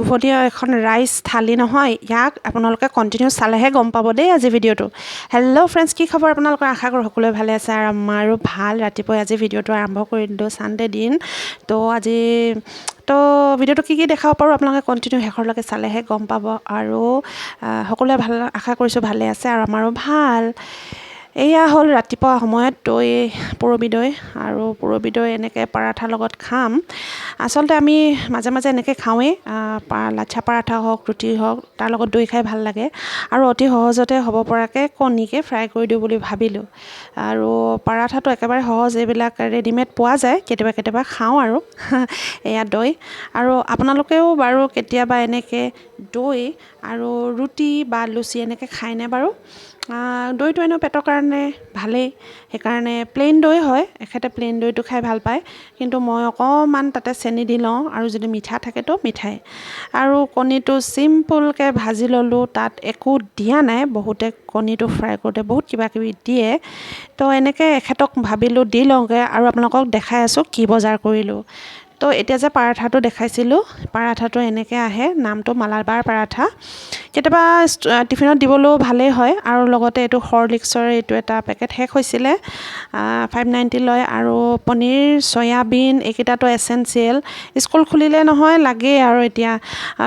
লোভনীয় এখন ৰাইচ থালি নহয়, ইয়াক আপোনালোকে কণ্টিনিউ চালেহে গম পাব দেই আজি ভিডিঅ'টো। হেল্ল' ফ্ৰেণ্ডছ, কি খবৰ আপোনালোকৰ? আশা কৰোঁ সকলোৱে ভালে আছে আৰু আমাৰো ভাল। ৰাতিপুৱাই আজি ভিডিঅ'টো আৰম্ভ কৰি দিলোঁ, ছানডে দিন। তো ভিডিঅ'টো কি দেখাব পাৰোঁ আপোনালোকে কণ্টিনিউ শেষৰলৈকে চালেহে গম পাব। আৰু সকলোৱে ভাল, আশা কৰিছোঁ ভালে আছে আৰু আমাৰো ভাল। এয়া হ'ল ৰাতিপুৱা সময়ত দৈ, পুৰবি দৈ আৰু পুৰবি দৈ এনেকৈ পাৰাঠাৰ লগত খাম। আচলতে আমি মাজে মাজে এনেকৈ খাওঁৱেই, লাচ্ছা পাৰাঠা হওক, ৰুটি হওক, তাৰ লগত দৈ খাই ভাল লাগে। আৰু অতি সহজতে হ'ব পৰাকৈ কণীকে ফ্ৰাই কৰি দিওঁ বুলি ভাবিলোঁ। আৰু পাৰাঠাটো একেবাৰে সহজ, এইবিলাক ৰেডিমেড পোৱা যায়, কেতিয়াবা কেতিয়াবা খাওঁ আৰু এয়া দৈ। আৰু আপোনালোকেও বাৰু কেতিয়াবা এনেকৈ দৈ আৰু ৰুটি বা লুচি এনেকৈ খায়নে বাৰু? দৈটো এনেও পেটৰ কাৰণে ভালেই, সেইকাৰণে প্লেইন দৈ হয়, এখেতে প্লেইন দৈটো খাই ভাল পায়, কিন্তু মই অকণমান তাতে চেনি দি লওঁ আৰু যদি মিঠা থাকেতো মিঠাই। আৰু কণীটো চিম্পুলকৈ ভাজি ল'লোঁ, তাত একো দিয়া নাই। বহুতে কণীটো ফ্ৰাই কৰোঁতে বহুত কিবা কিবি দিয়ে, তো এনেকৈ এখেতক ভাবিলোঁ দি লওঁগৈ আৰু আপোনালোকক দেখাই আছোঁ কি বজাৰ কৰিলোঁ। তো এতিয়া যে পাৰাঠাটো দেখাইছিলোঁ, পাৰাঠাটো এনেকৈ আহে, নামটো মালাবাৰ পাৰাঠা। কেতিয়াবা টিফিনত দিবলৈও ভালেই হয়। আৰু লগতে এইটো হৰলিক্সৰ এইটো এটা পেকেট শেষ হৈছিলে, 590 লয়। আৰু পনীৰ, চয়াবিন এইকেইটাতো এচেঞ্চিয়েল, স্কুল খুলিলে নহয় লাগেই। আৰু এতিয়া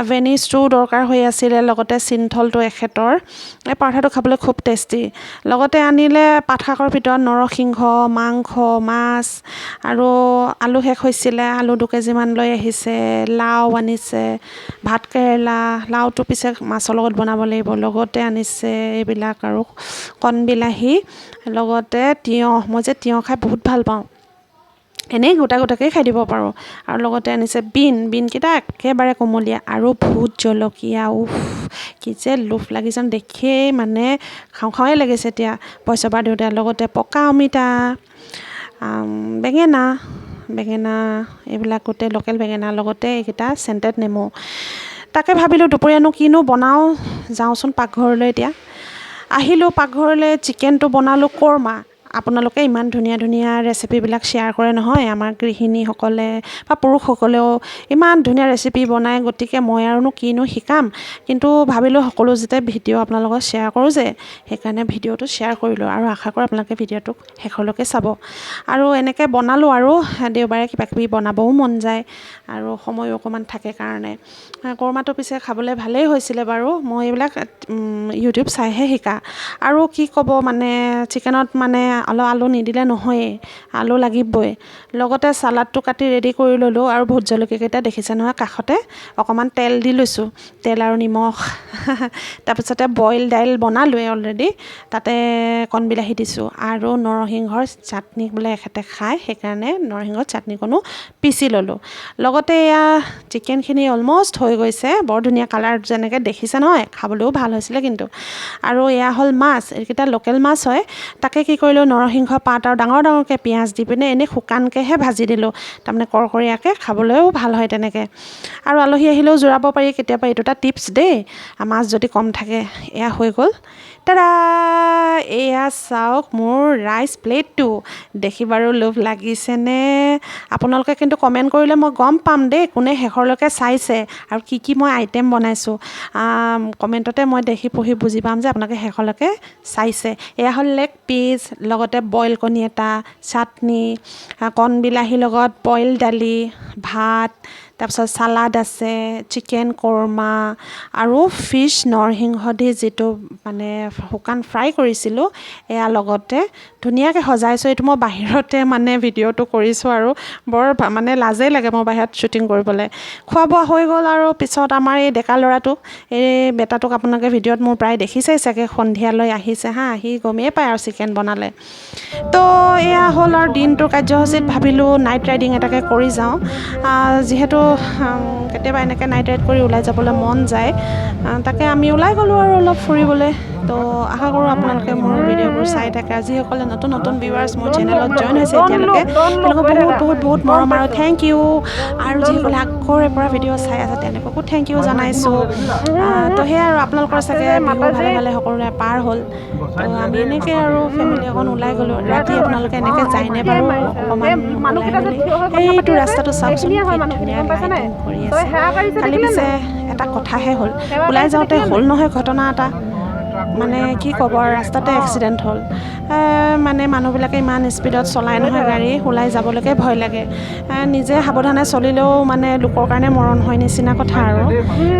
ভেনিছটো দৰকাৰ হৈ আছিলে, লগতে চিন্থলটো এখেতৰ। এই পাৰাঠাটো খাবলৈ খুব টেষ্টি। লগতে আনিলে পাত শাকৰ ভিতৰত নৰসিংহ, মাংস, মাছ আৰু আলু শেষ হৈছিলে, আলু 2 কেজিমান লৈ আহিছে। লাও আনিছে, ভাত কেৰেলা, লাওটো পিছে মাছৰ লগত বনাব লাগিব। লগতে আনিছে এইবিলাক আৰু কণবিলাহী, লগতে তিয়ঁহ। মই যে তিয়ঁহ খাই বহুত ভাল পাওঁ, এনেই গোটা গোটাকৈ খাই দিব পাৰোঁ। আৰু লগতে আনিছে বিনকেইটা একেবাৰে কোমলীয়া, আৰু ভোট জলকীয়া। কি যে লোভ লাগিছে দেখিয়েই, মানে খাওঁ খাওঁৱে লাগিছে এতিয়া পইচা পৰা দিওঁতে। লগতে পকা অমিতা, বেঙেনা এইবিলাক গোটেই লোকেল বেঙেনা, লগতে এইকেইটা চেণ্টেড নেমু। তাকে ভাবিলোঁ দুপৰীয়ানো কিনো বনাওঁ, যাওঁচোন পাকঘৰলৈ। এতিয়া আহিলোঁ পাকঘৰলৈ, চিকেনটো বনালোঁ কৰ্মা। আপোনালোকে ইমান ধুনীয়া ধুনীয়া ৰেচিপিবিলাক শ্বেয়াৰ কৰে নহয়, আমাৰ গৃহিণীসকলে বা পুৰুষসকলেও ইমান ধুনীয়া ৰেচিপি বনায়। গতিকে মই আৰুনো কিনো শিকাম, কিন্তু ভাবিলোঁ সকলো যেতিয়া ভিডিঅ' আপোনালোকক শ্বেয়াৰ কৰোঁ যে, সেইকাৰণে ভিডিঅ'টো শ্বেয়াৰ কৰিলোঁ। আৰু আশা কৰোঁ আপোনালোকে ভিডিঅ'টোক শেষলৈকে চাব। আৰু এনেকৈ বনালোঁ, আৰু দেওবাৰে কিবা কিবি বনাবও মন যায় আৰু সময়ো অকণমান থাকে কাৰণে। কৰ্মাটো পিছে খাবলৈ ভালেই হৈছিলে বাৰু, মই এইবিলাক ইউটিউব চাইহে শিকা। আৰু কি ক'ব, মানে চিকেনত মানে অলপ আলু নিদিলে নহয়েই, আলু লাগিবই। লগতে চালাডটো কাটি ৰেডি কৰি ল'লোঁ। আৰু ভোট জলকীয়াকেইটা দেখিছে নহয়, কাষতে অকণমান তেল দি লৈছোঁ, তেল আৰু নিমখ। তাৰপিছতে বইল দাইল বনালোৱে অলৰেডি, তাতে কণবিলাহী দিছোঁ। আৰু নৰসিংহৰ চাটনি বোলে এখেতে খায়, সেইকাৰণে নৰসিংহৰ চাটনিকণো পিচি ল'লোঁ। লগতে এয়া চিকেনখিনি অলম'ষ্ট হৈ গৈছে, বৰ ধুনীয়া কালাৰ যেনেকৈ দেখিছে নহয়, খাবলৈও ভাল হৈছিলে কিন্তু। আৰু এয়া হ'ল মাছ, এইকেইটা লোকেল মাছ হয়। তাকে কি কৰিলোঁ, নৰসিংহ পাত আৰু ডাঙৰ ডাঙৰকৈ পিঁয়াজ দি পিনে এনেই শুকানকৈহে ভাজি দিলোঁ, তাৰমানে কৰকৰীয়াকৈ, খাবলৈও ভাল হয় তেনেকৈ। আৰু আলহী আহিলেও জোৰাব পাৰি কেতিয়াবা, এইটো এটা টিপছ দেই, মাছ যদি কম থাকে। এয়া হৈ গ'ল, তাৰা! এয়া চাওক মোৰ ৰাইচ প্লেটটো, দেখি বাৰু লোভ লাগিছেনে? আপোনালোকে কিন্তু কমেণ্ট কৰিলে মই গম পাম দেই, কোনে শেষৰলৈকে চাইছে আৰু কি মই আইটেম বনাইছোঁ। কমেণ্টতে মই দেখি পঢ়ি বুজি পাম যে আপোনালোকে শেষলৈকে চাইছে। এয়া হ'ল লেগ পিচ, লগতে বইল কণী এটা, চাটনি, কণবিলাহীৰ লগত বইল দালি, ভাত, তাৰপিছত চালাড আছে, চিকেন কৰ্মা আৰু ফিছ নৰসিংহ দি যিটো মানে শুকান ফ্ৰাই কৰিছিলোঁ, এয়া লগতে ধুনীয়াকৈ সজাইছোঁ। এইটো মই বাহিৰতে মানে ভিডিঅ'টো কৰিছোঁ, আৰু বৰ মানে লাজেই লাগে মোৰ বাহিৰত শ্বুটিং কৰিবলৈ। খোৱা বোৱা হৈ গ'ল। আৰু পিছত আমাৰ এই ডেকা ল'ৰাটো, এই বেটাটোক আপোনালোকে ভিডিঅ'ত মোৰ প্ৰায় দেখিছেই চাগে, সন্ধিয়ালৈ আহিছে আহি গমেই পায় আৰু চিকেন বনালে। তো এয়া হ'ল আৰু দিনটোৰ কাৰ্যসূচীত ভাবিলোঁ নাইট ৰাইডিং এটাকে কৰি যাওঁ, যিহেতু কেতিয়াবা এনেকৈ নাইট ৰাইড কৰি ওলাই যাবলৈ মন যায়। তাকে আমি ওলাই গ'লোঁ আৰু অলপ ফুৰিবলৈ। তো আশা কৰোঁ আপোনালোকে মোৰ ভিডিঅ'বোৰ চাই থাকে যিসকলে নতুন নতুন ভিউৱাৰ্ছ মোৰ চেনেলত জইন হৈছে এতিয়ালৈকে তেওঁলোকক বহুত বহুত বহুত মৰম আৰু থেংক ইউ আৰু যিসকলে আগৰে পৰা ভিডিঅ' চাই আছে তেওঁলোককো থেংক ইউ জনাইছোঁ তো সেয়াই আৰু আপোনালোকৰ চাগে বিহু ভালে ভালে সকলোৰে পাৰ হ'ল তো আমি এনেকৈ আৰু ফেমিলি অকণ ওলাই গ'লোঁ ৰাতি আপোনালোকে এনেকৈ যায়নে বাৰু অকণমান ওলাই মেলি সেইটো ৰাস্তাটো চাওকচোন কি ধুনীয়া লাইটিং কৰি আছে খালি পিছে এটা কথাহে হ'ল ওলাই যাওঁতে হ'ল নহয় ঘটনা এটা মানে কি ক'ব আৰু ৰাস্তাতে এক্সিডেণ্ট হ'ল মানে মানুহবিলাকে ইমান স্পীডত চলাই নহয় গাড়ী ওলাই যাবলৈকে ভয় লাগে নিজে সাৱধানে চলিলেও মানে লোকৰ কাৰণে মৰণ হয় নিচিনা কথা আৰু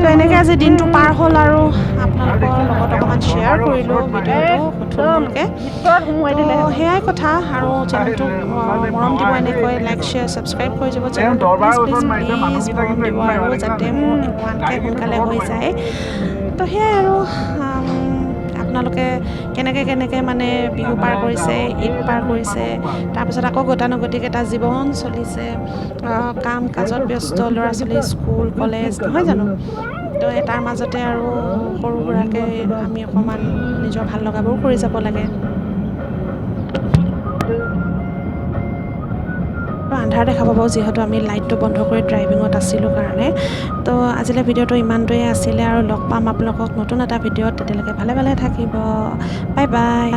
তো এনেকৈ আজি দিনটো পাৰ হ'ল আৰু আপোনালোকৰ লগত অকণমান শ্বেয়াৰ কৰিলোঁ ভিডিঅ'টো থুলমূলকৈ তো সেয়াই কথা আৰু চেনেলটো মৰম দিব এনেকৈ লাইক শ্বেয়াৰ ছাবস্ক্ৰাইব কৰি যাব চেনেলটো প্লিজ মৰম দিব আৰু যাতে মোৰ 1K সোনকালে হৈ যায় তো সেয়াই আৰু আপোনালোকে কেনেকৈ মানে বিহু পাৰ কৰিছে ঈদ পাৰ কৰিছে তাৰপিছত আকৌ গতানুগতিক এটা জীৱন চলিছে কাম কাজত ব্যস্ত ল'ৰা ছোৱালী স্কুল কলেজ নহয় জানো তো তাৰ মাজতে আৰু সৰু সুৰাকৈ আমি অকণমান নিজৰ ভাল লগাবোৰ কৰি যাব লাগে আন্ধাৰ দেখা পাব যিহেতু আমি লাইটটো বন্ধ কৰি ড্ৰাইভিঙত আছিলোঁ কাৰণে তো আজিলৈ ভিডিঅ'টো ইমানটোৱে আছিলে আৰু লগ পাম আপোনালোকক নতুন এটা ভিডিঅ'ত তেতিয়ালৈকে ভালে ভালে থাকিব বাই বাই